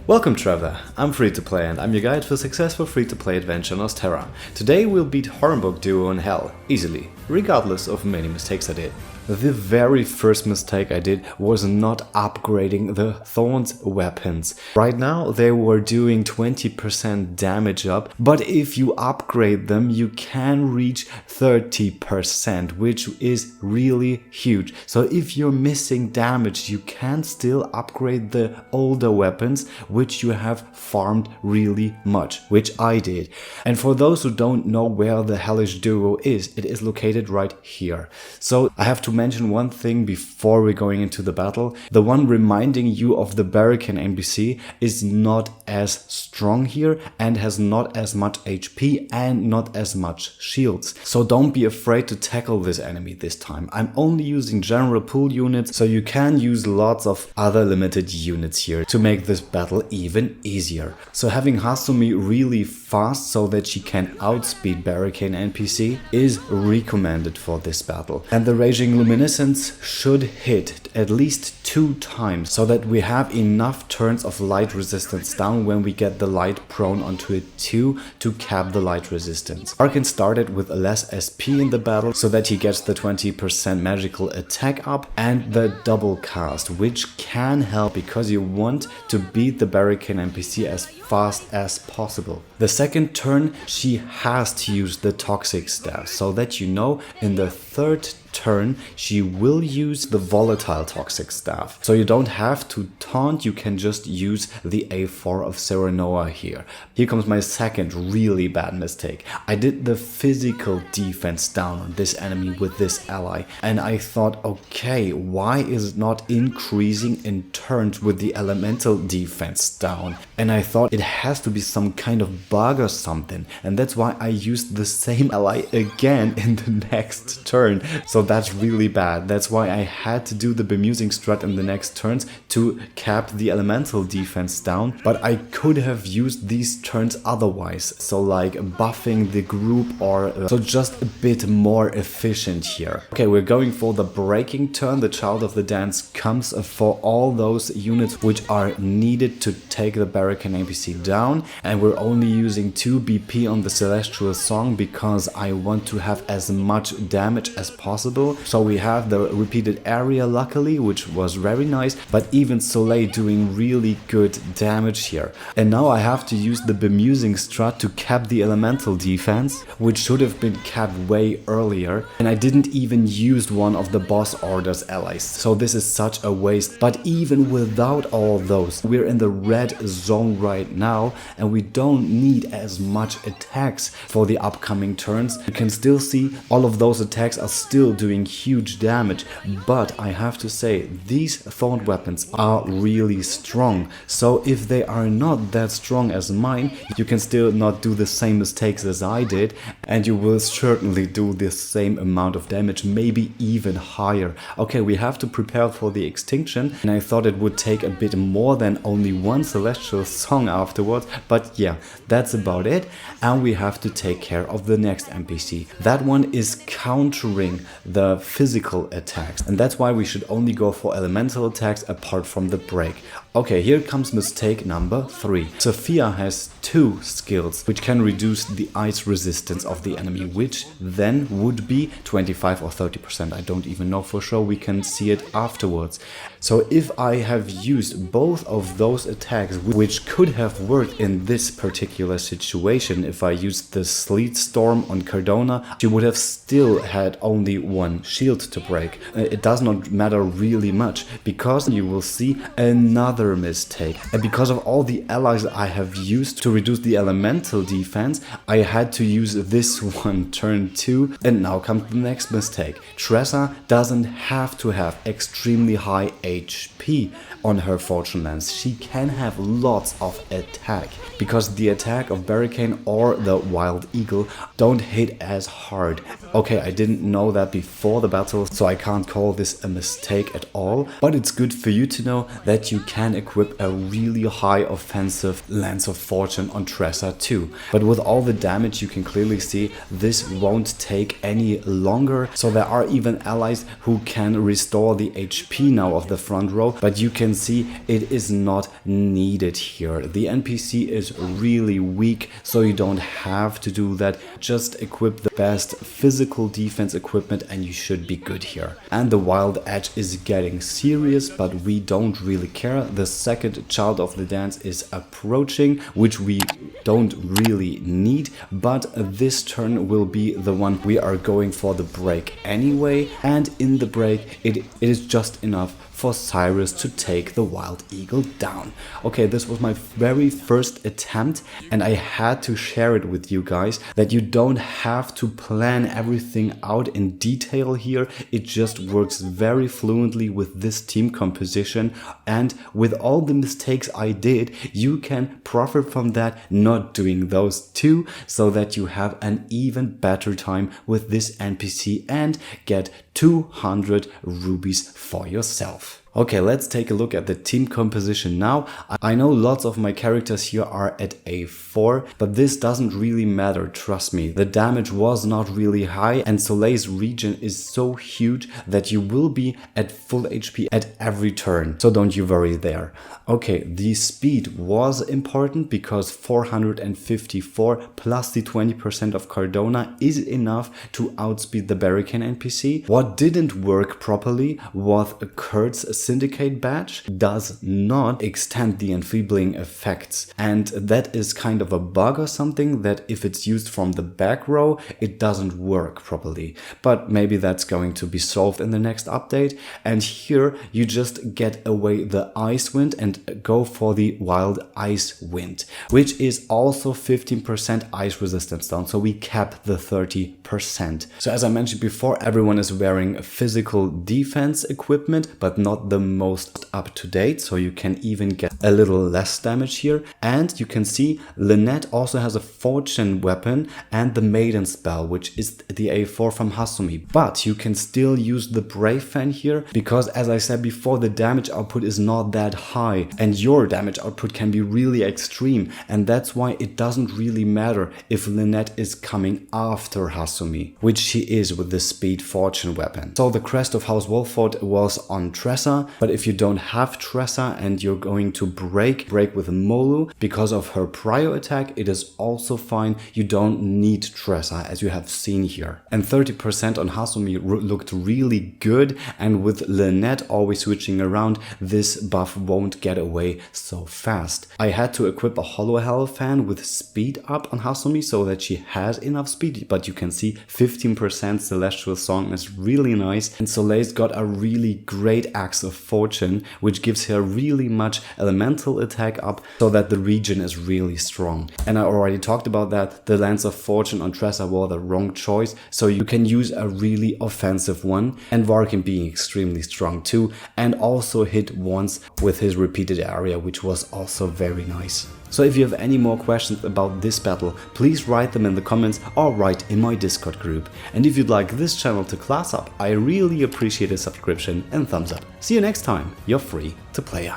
Welcome Trevor, I'm free-to-play and I'm your guide for successful free-to-play adventure on Ostera. Today we'll beat HORNBURG duo in hell, easily, regardless of many mistakes I did. The very first mistake I did was not upgrading the Thorn's weapons. Right now they were doing 20% damage up, but if you upgrade them you can reach 30%, which is really huge. So if you're missing damage you can still upgrade the older weapons which you have farmed really much, which I did. And for those who don't know where the hellish duo is, it is located right here. So I have to mention one thing before we're going into the battle. The one reminding you of the Barricade NPC is not as strong here and has not as much HP and not as much shields. So don't be afraid to tackle this enemy this time. I'm only using general pool units, so you can use lots of other limited units here to make this battle even easier. So having Hasumi really fast so that she can outspeed Barricade NPC is recommended for this battle. And the Raging Luminescence should hit at least 2 times so that we have enough turns of light resistance down when we get the light prone onto it too to cap the light resistance. Arkan started with less SP in the battle so that he gets the 20% magical attack up and the double cast, which can help because you want to beat the Barricade NPC as fast as possible. The second turn she has to use the toxic staff so that you know in the third turn she will use the volatile toxic staff. So you don't have to taunt, you can just use the A4 of Serenoa here. Here comes my second really bad mistake. I did the physical defense down on this enemy with this ally and I thought, okay, why is it not increasing in turns with the elemental defense down? And I thought it has to be some kind of bug or something, and that's why I used the same ally again in the next turn. So that's really bad. That's why I had to do the bemusing strat in the next turns to cap the elemental defense down, but I could have used these turns otherwise, so like buffing the group or so just a bit more efficient here. Okay, we're going for the breaking turn. The Child of the Dance comes for all those units which are needed to take the Barricade NPC down, and we're only using 2 BP on the Celestial Song because I want to have as much damage as possible. So we have the repeated area luckily, which was very nice, but even Soleil doing really good damage here. And now I have to use the bemusing strat to cap the elemental defense, which should have been capped way earlier, and I didn't even use one of the boss orders allies, so this is such a waste. But even without all those, we're in the red zone right now and we don't need as much attacks for the upcoming turns. You can still see all of those attacks are still doing huge damage, but I have to say these thorn weapons are really strong. So if they are not that strong as mine, you can still not do the same mistakes as I did, and you will certainly do the same amount of damage, maybe even higher. Okay, we have to prepare for the extinction, and I thought it would take a bit more than only one Celestial Song afterwards, but yeah, that's about it. And we have to take care of the next NPC. That one is countering the physical attacks, and that's why we should only go for elemental attacks apart from the break. Okay, here comes mistake number 3. Sophia has 2 skills which can reduce the ice resistance of the enemy, which then would be 25 or 30%. I don't even know for sure, we can see it afterwards. So if I have used both of those attacks, which could have worked in this particular situation, if I used the Sleet Storm on Cardona, she would have still had only 1 shield to break. It does not matter really much because you will see another mistake. And because of all the allies I have used to reduce the elemental defense, I had to use this one turn 2. And now comes the next mistake. Tressa doesn't have to have extremely high HP on her Fortune Lance. She can have lots of attack because the attack of Barricade or the Wild Eagle don't hit as hard. Okay, I didn't know that before the battle, so I can't call this a mistake at all. but it's good for you to know that you can equip a really high offensive Lance of Fortune on Tressa too. But with all the damage, you can clearly see this won't take any longer. So there are even allies who can restore the HP now of the front row, but you can see it is not needed here. The NPC is really weak, so you don't have to do that. Just equip the best physical defense equipment and you should be good here. And the Wild Edge is getting serious, but we don't really care. The second child of the dance is approaching, which we don't really need, but this turn will be the one we are going for the break anyway, and in the break it is just enough for Cyrus to take the Wild Eagle down. Okay, this was my very first attempt and I had to share it with you guys that you don't have to plan everything out in detail here. It just works very fluently with this team composition, and with all the mistakes I did, you can profit from that, not doing those two, so that you have an even better time with this NPC and get 200 rubies for yourself. Okay, let's take a look at the team composition now. I know lots of my characters here are at A4, but this doesn't really matter, trust me. The damage was not really high and Soleil's regen is so huge that you will be at full HP at every turn, so don't you worry there. Okay, the speed was important because 454 plus the 20% of Cardona is enough to outspeed the Barricane NPC. What didn't work properly was Kurt's Syndicate badge does not extend the enfeebling effects, and that is kind of a bug or something, that if it's used from the back row it doesn't work properly, but maybe that's going to be solved in the next update. And here you just get away the Ice Wind and go for the Wild Ice Wind, which is also 15% ice resistance down, so we cap the 30%. So as I mentioned before, everyone is wearing physical defense equipment, but not the most up to date, so you can even get a little less damage here. And you can see Lynette also has a fortune weapon and the maiden spell, which is the A4 from Hasumi, but you can still use the Brave Fan here because, as I said before, the damage output is not that high and your damage output can be really extreme, and that's why it doesn't really matter if Lynette is coming after Hasumi, which she is with the speed fortune weapon. So the crest of House Wolford was on Tressa, but if you don't have Tressa and you're going to break with Molu because of her prio attack, it is also fine. You don't need Tressa, as you have seen here. And 30% on Hasumi looked really good, and with Lynette always switching around, this buff won't get away so fast. I had to equip a Hollow Hell fan with speed up on Hasumi so that she has enough speed, but you can see 15% Celestial Song is really nice, and Soleil's got a really great Axe of Fortune, which gives her really much elemental attack up so that the regen is really strong. And I already talked about that, the Lance of Fortune on Tressa was the wrong choice, so you can use a really offensive one, and Varkin being extremely strong too, and also hit once with his repeated area, which was also very nice. So if you have any more questions about this battle, please write them in the comments or write in my Discord group. And if you'd like this channel to class up, I really appreciate a subscription and thumbs up. See you next time, you're free to play.